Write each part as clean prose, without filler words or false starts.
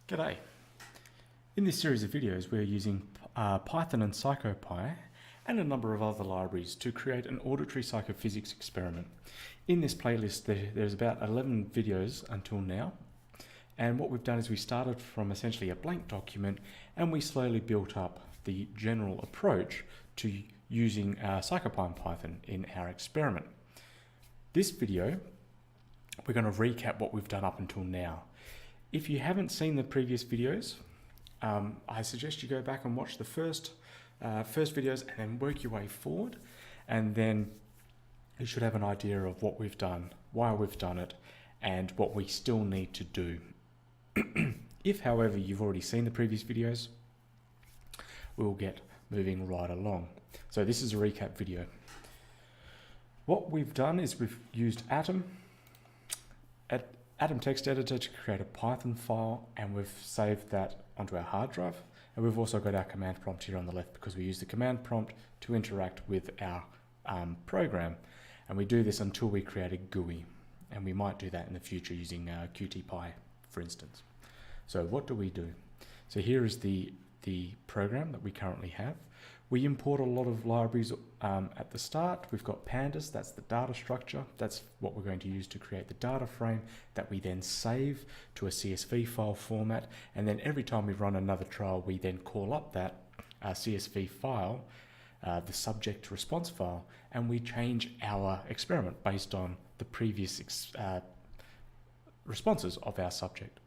G'day. In this series of videos we're using Python and Psychopy and a number of other libraries to create an auditory psychophysics experiment. In this playlist there's about 11 videos until now, and what we've done is we started from essentially a blank document and we slowly built up the general approach to using Psychopy and Python in our experiment. This video we're going to recap what we've done up until now. If you haven't seen the previous videos, I suggest you go back and watch the first videos and then work your way forward, and then you should have an idea of what we've done, why we've done it, and what we still need to do. If, however, you've already seen the previous videos, we'll get moving right along. So this is a recap video. What we've done is we've used Atom text editor to create a Python file, and we've saved that onto our hard drive. And we've also got our command prompt here on the left because we use the command prompt to interact with our program. And we do this until we create a GUI. And we might do that in the future using QtPy, for instance. So what do we do? So here is the program that we currently have. We import a lot of libraries at the start. We've got pandas, that's the data structure. That's what we're going to use to create the data frame that we then save to a CSV file format. And then every time we run another trial, we then call up that CSV file, the subject response file, and we change our experiment based on the previous responses of our subject.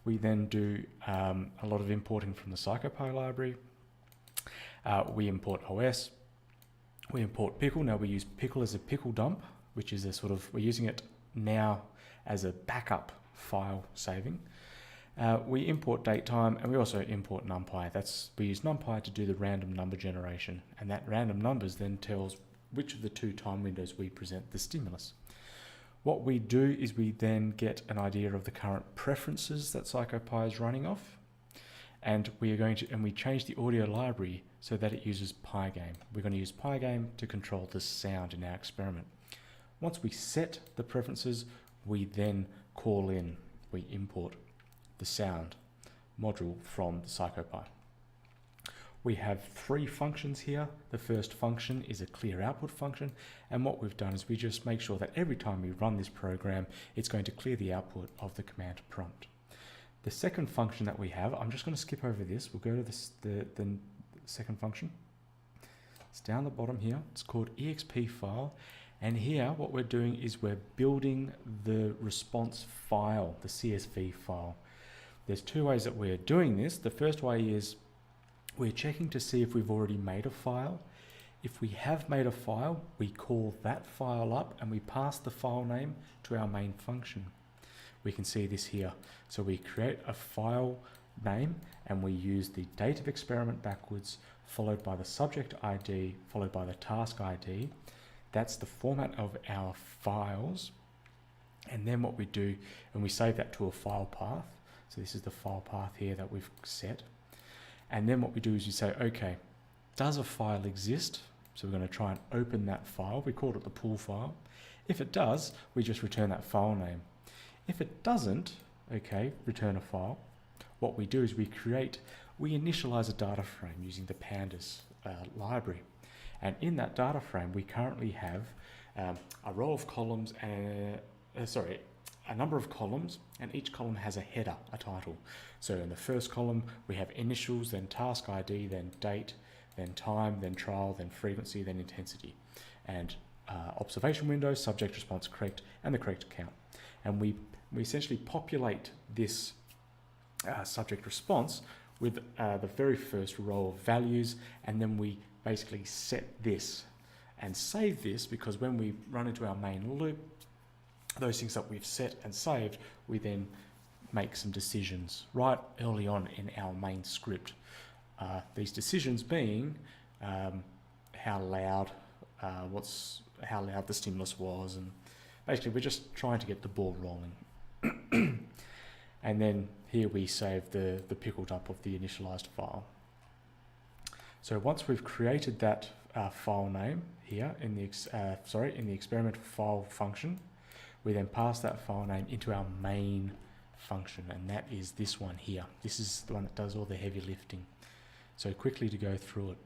We then do a lot of importing from the Psychopy library. We import OS, we import pickle. Now we use pickle as a pickle dump, which is we're using it now as a backup file saving. We import datetime, and we also import NumPy. We use NumPy to do the random number generation, and that random numbers then tells which of the two time windows we present the stimulus. What we do is we then get an idea of the current preferences that Psychopy is running off. And we change the audio library so that it uses Pygame. We're going to use Pygame to control the sound in our experiment. Once we set the preferences, we then we import the sound module from the Psychopy. We have three functions here. The first function is a clear output function, and what we've done is we just make sure that every time we run this program, it's going to clear the output of the command prompt. The second function that we have, I'm just going to skip over this. We'll go to the second function. It's down the bottom here. It's called exp file. And here what we're doing is we're building the response file, the CSV file. There's two ways that we're doing this. The first way is we're checking to see if we've already made a file. If we have made a file, we call that file up and we pass the file name to our main function. We can see this here. So we create a file name and we use the date of experiment backwards, followed by the subject ID, followed by the task ID. That's the format of our files. And then what we do, and we save that to a file path. So this is the file path here that we've set. And then what we do is we say, okay, does a file exist? So we're going to try and open that file. We called it the pool file. If it does, we just return that file name. If it doesn't, okay, return a file. What we do is we initialize a data frame using the pandas library. And in that data frame, we currently have a row of columns, a number of columns, and each column has a header, a title. So in the first column, we have initials, then task ID, then date, then time, then trial, then frequency, then intensity. And observation window, subject response correct, and the correct count. And we essentially populate this subject response with the very first row of values, and then we basically set this and save this, because when we run into our main loop, those things that we've set and saved, we then make some decisions right early on in our main script. These decisions being how loud the stimulus was, and basically we're just trying to get the ball rolling. And then here we save the pickle dump of the initialized file. So once we've created that file name here in the experimental file function, we then pass that file name into our main function, and that is this one here. This is the one that does all the heavy lifting. So quickly to go through it,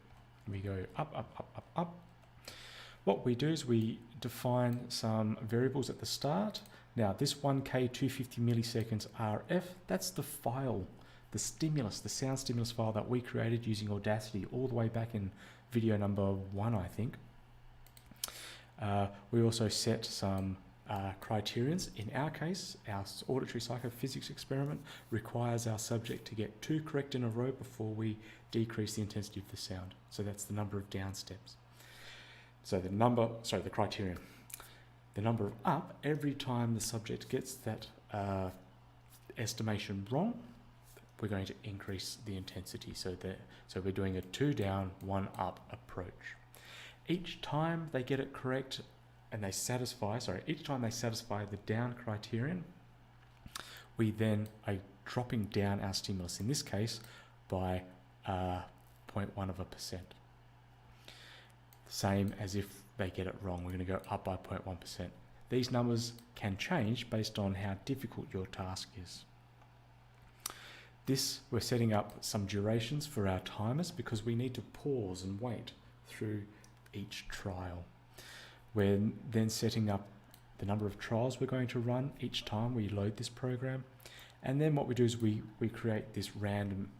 we go up, up, up, up, up. What we do is we define some variables at the start. Now this 1K 250 milliseconds RF, that's the file, the stimulus, the sound stimulus file that we created using Audacity all the way back in video number 1, I think. We also set some criterions. In our case, our auditory psychophysics experiment requires our subject to get 2 correct in a row before we decrease the intensity of the sound. So that's the number of down steps. So the criterion. The number of up, every time the subject gets that estimation wrong, we're going to increase the intensity. So we're doing a 2 down, 1 up approach. Each time they get it correct and they satisfy, each time they satisfy the down criterion, we then are dropping down our stimulus, in this case by 0.1%. Same as if they get it wrong, we're going to go up by 0.1%. These numbers can change based on how difficult your task is. This, we're setting up some durations for our timers because we need to pause and wait through each trial. We're then setting up the number of trials we're going to run each time we load this program. And then what we do is we create this random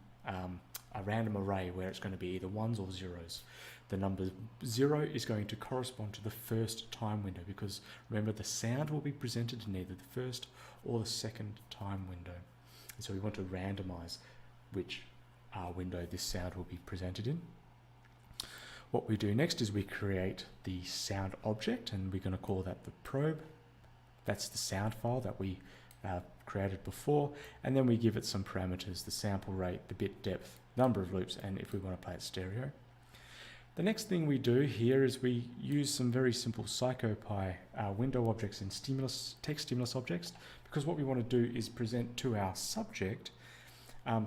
a random array where it's going to be either 1s or 0s. The number 0 is going to correspond to the first time window because remember the sound will be presented in either the first or the second time window. And so we want to randomize which window this sound will be presented in. What we do next is we create the sound object, and we're going to call that the probe. That's the sound file that we created before, and then we give it some parameters, the sample rate, the bit depth, number of loops, and if we want to play it stereo. The next thing we do here is we use some very simple psychopy window objects and text stimulus objects, because what we want to do is present to our subject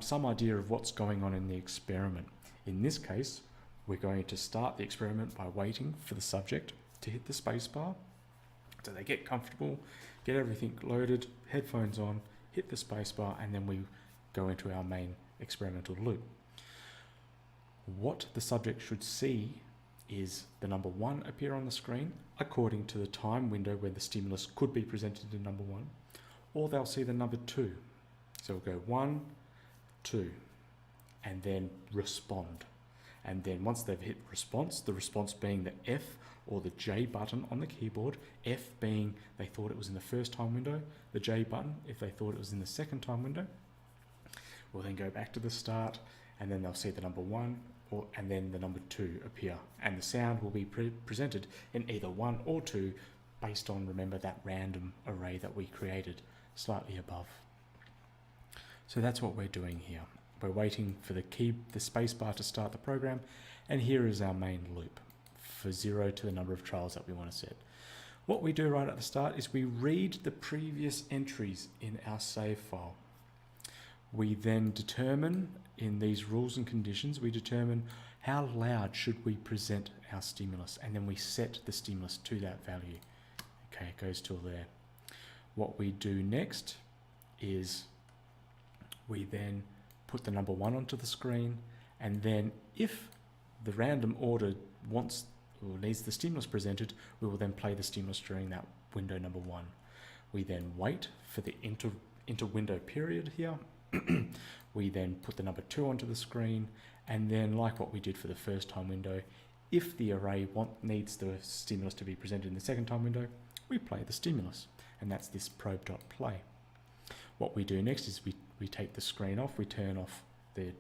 some idea of what's going on in the experiment. In this case, we're going to start the experiment by waiting for the subject to hit the spacebar. So they get comfortable, get everything loaded, headphones on, hit the spacebar, and then we go into our main experimental loop. What the subject should see is the number 1 appear on the screen according to the time window where the stimulus could be presented in number 1, or they'll see the number 2. So we'll go 1, 2, and then respond. And then once they've hit response, the response being the F or the J button on the keyboard, F being they thought it was in the first time window, the J button if they thought it was in the second time window. We'll then go back to the start, and then they'll see the number 1 and then the number 2 appear, and the sound will be presented in either 1 or 2 based on, remember, that random array that we created slightly above. So that's what we're doing here. We're waiting for the spacebar to start the program, and here is our main loop for 0 to the number of trials that we want to set. What we do right at the start is we read the previous entries in our save file. We then determine, in these rules and conditions, we determine how loud should we present our stimulus, and then we set the stimulus to that value. Okay, it goes till there. What we do next is we then put the number 1 onto the screen, and then if the random order wants or needs the stimulus presented, we will then play the stimulus during that window number 1. We then wait for the inter-window period here. We then put the number 2 onto the screen, and then like what we did for the first time window, if the array needs the stimulus to be presented in the second time window, we play the stimulus, and that's this probe.play. What we do next is we take the screen off, we turn off the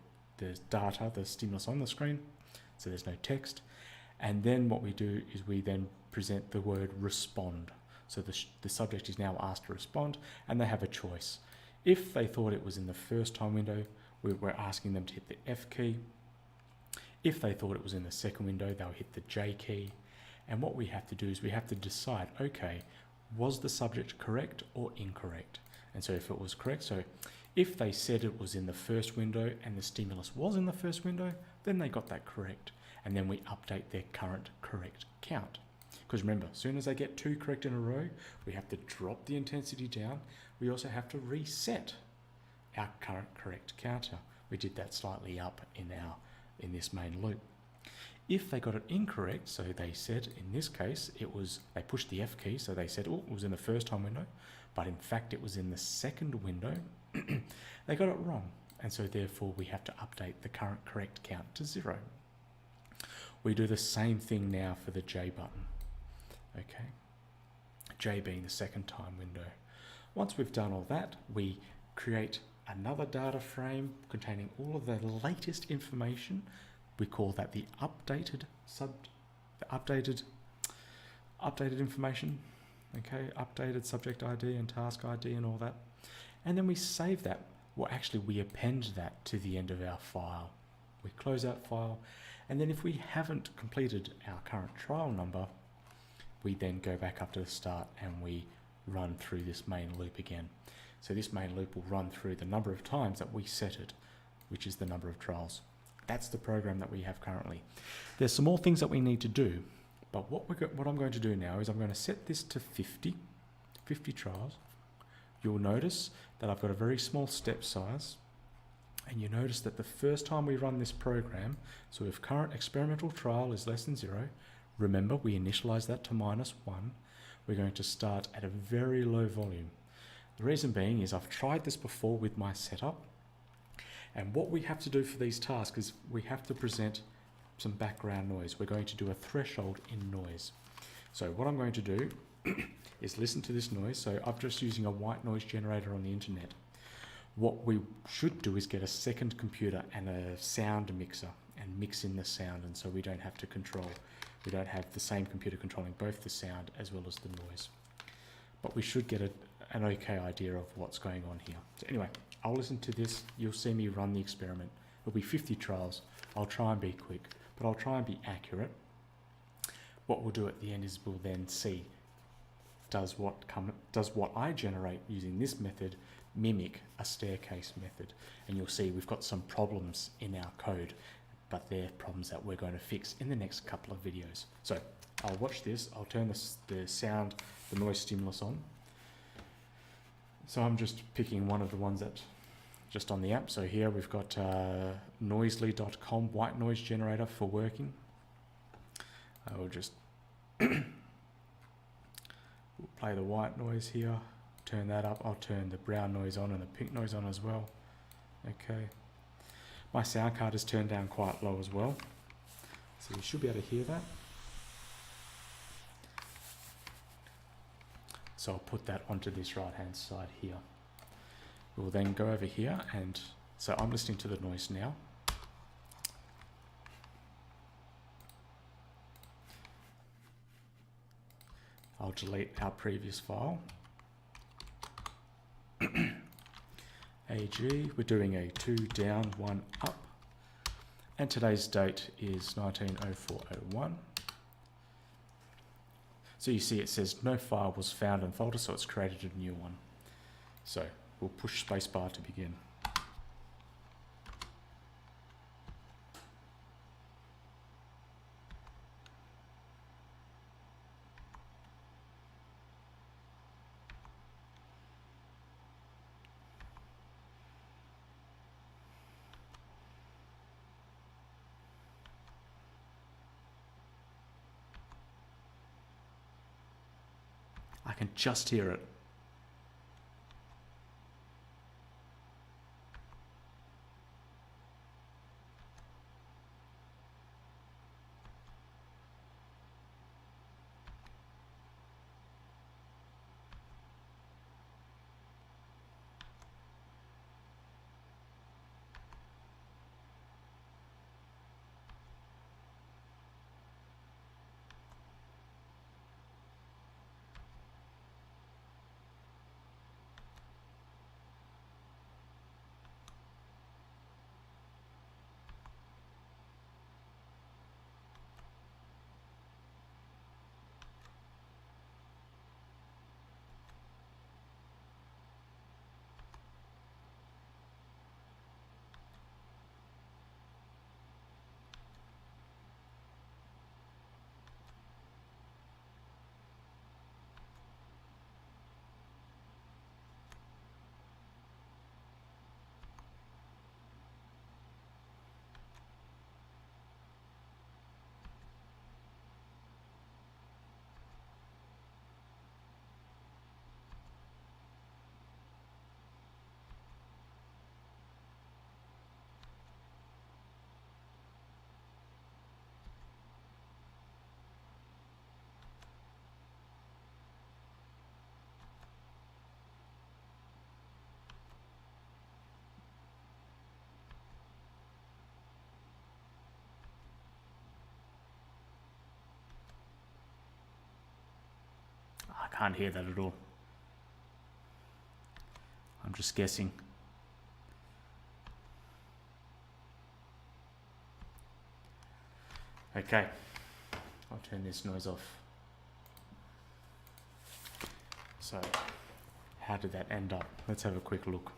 data, the stimulus on the screen, so there's no text, and then what we do is we then present the word respond. So the subject is now asked to respond, and they have a choice. If they thought it was in the first time window, we're asking them to hit the F key. If they thought it was in the second window, they'll hit the J key. And what we have to do is we have to decide, okay, was the subject correct or incorrect? And so if it was correct, so if they said it was in the first window and the stimulus was in the first window, then they got that correct. And then we update their current correct count. Because remember, as soon as I get 2 correct in a row, we have to drop the intensity down. We also have to reset our current correct counter. We did that slightly up in this main loop. If they got it incorrect, so they said in this case they pushed the F key, so they said, oh, it was in the first time window, but in fact it was in the second window. They got it wrong, and so therefore we have to update the current correct count to 0. We do the same thing now for the J button. Okay, J being the second time window. Once we've done all that, we create another data frame containing all of the latest information. We call that the updated information. Okay, updated subject ID and task ID and all that. And then we save that. Well, actually, we append that to the end of our file. We close out file, and then if we haven't completed our current trial number, we then go back up to the start and we run through this main loop again. So this main loop will run through the number of times that we set it, which is the number of trials. That's the program that we have currently. There's some more things that we need to do, but what I'm going to do now is I'm going to set this to 50 trials. You'll notice that I've got a very small step size, and you notice that the first time we run this program, so if current experimental trial is less than 0, remember we initialize that to -1, we're going to start at a very low volume. The reason being is I've tried this before with my setup, and what we have to do for these tasks is we have to present some background noise. We're going to do a threshold in noise. So what I'm going to do is listen to this noise. So I'm just using a white noise generator on the internet. What we should do is get a second computer and a sound mixer and mix in the sound, and so we don't have the same computer controlling both the sound as well as the noise. But we should get an okay idea of what's going on here. So anyway, I'll listen to this. You'll see me run the experiment. It'll be 50 trials. I'll try and be quick, but I'll try and be accurate. What we'll do at the end is we'll then see, does what I generate using this method mimic a staircase method? And you'll see we've got some problems in our code, but they're problems that we're going to fix in the next couple of videos. So I'll watch this. I'll turn the noise stimulus on. So I'm just picking one of the ones that just on the app. So here we've got noisely.com white noise generator for working. I will just we'll play the white noise here, turn that up. I'll turn the brown noise on and the pink noise on as well. Okay. My sound card is turned down quite low as well, so you should be able to hear that. So I'll put that onto this right hand side here. We'll then go over here, and so I'm listening to the noise now. I'll delete our previous file. AG, we're doing a 2 down, 1 up. And today's date is 190401. So you see it says no file was found in folder, so it's created a new one. So we'll push spacebar to begin. I can just hear it. I can't hear that at all. I'm just guessing. Okay, I'll turn this noise off. So, how did that end up? Let's have a quick look.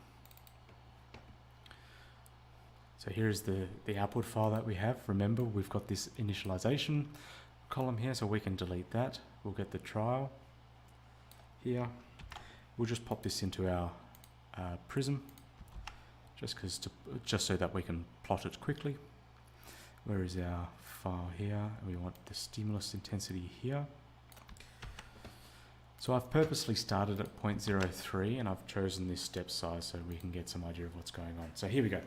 So here's the output file that we have. Remember, we've got this initialization column here, so we can delete that. We'll get the trial here. We'll just pop this into our Prism, just so that we can plot it quickly. Where is our file here? We want the stimulus intensity here. So I've purposely started at 0.03 and I've chosen this step size so we can get some idea of what's going on. So here we go.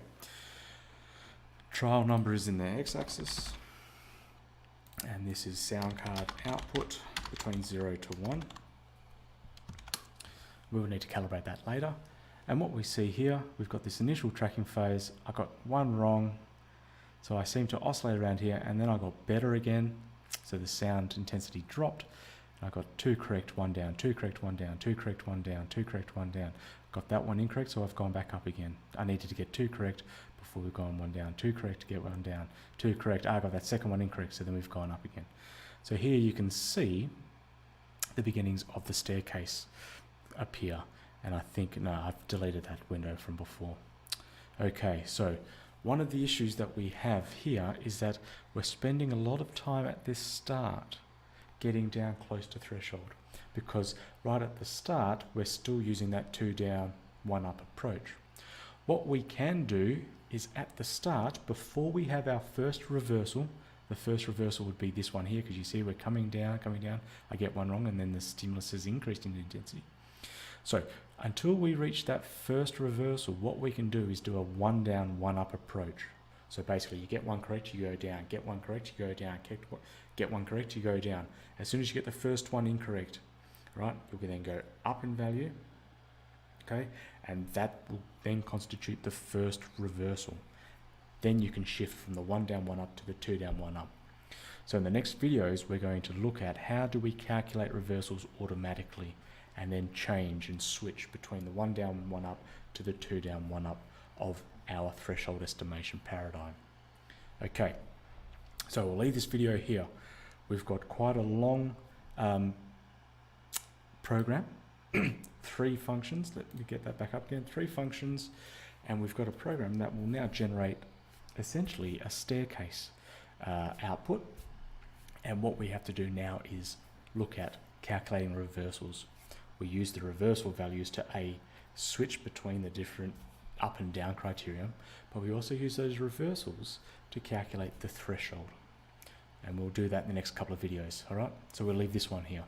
Trial number is in the x-axis, and this is sound card output between 0 to 1. We will need to calibrate that later. And what we see here, we've got this initial tracking phase. I got one wrong, so I seem to oscillate around here, and then I got better again. So the sound intensity dropped. I got 2 correct, 1 down, 2 correct, 1 down, 2 correct, 1 down, 2 correct, 1 down. Got that one incorrect, so I've gone back up again. I needed to get 2 correct before we've gone 1 down, 2 correct to get 1 down, 2 correct. I got that second one incorrect, so then we've gone up again. So here you can see the beginnings of the staircase appear. And I think, no, I've deleted that window from before. Okay, so one of the issues that we have here is that we're spending a lot of time at this start getting down close to threshold, because right at the start we're still using that 2 down 1 up approach. What we can do is at the start, before we have our first reversal, the first reversal would be this one here, because you see we're coming down, I get one wrong, and then the stimulus is increased in intensity. So until we reach that first reversal, what we can do is do a 1 down 1 up approach. So basically you get one correct, you go down, get one correct, you go down, get one correct, you go down. As soon as you get the first one incorrect, right, you can then go up in value, okay, and that will then constitute the first reversal. Then you can shift from the 1 down 1 up to the 2 down 1 up. So in the next videos, we're going to look at how do we calculate reversals automatically and then change and switch between the 1 down 1 up to the 2 down 1 up of our threshold estimation paradigm. Okay, so we'll leave this video here. We've got quite a long program, 3 functions. Let me get that back up again. 3 functions, and we've got a program that will now generate essentially a staircase output. And what we have to do now is look at calculating reversals. We use the reversal values to switch between the different up and down criteria, but we also use those reversals to calculate the threshold. And we'll do that in the next couple of videos, all right? So we'll leave this one here.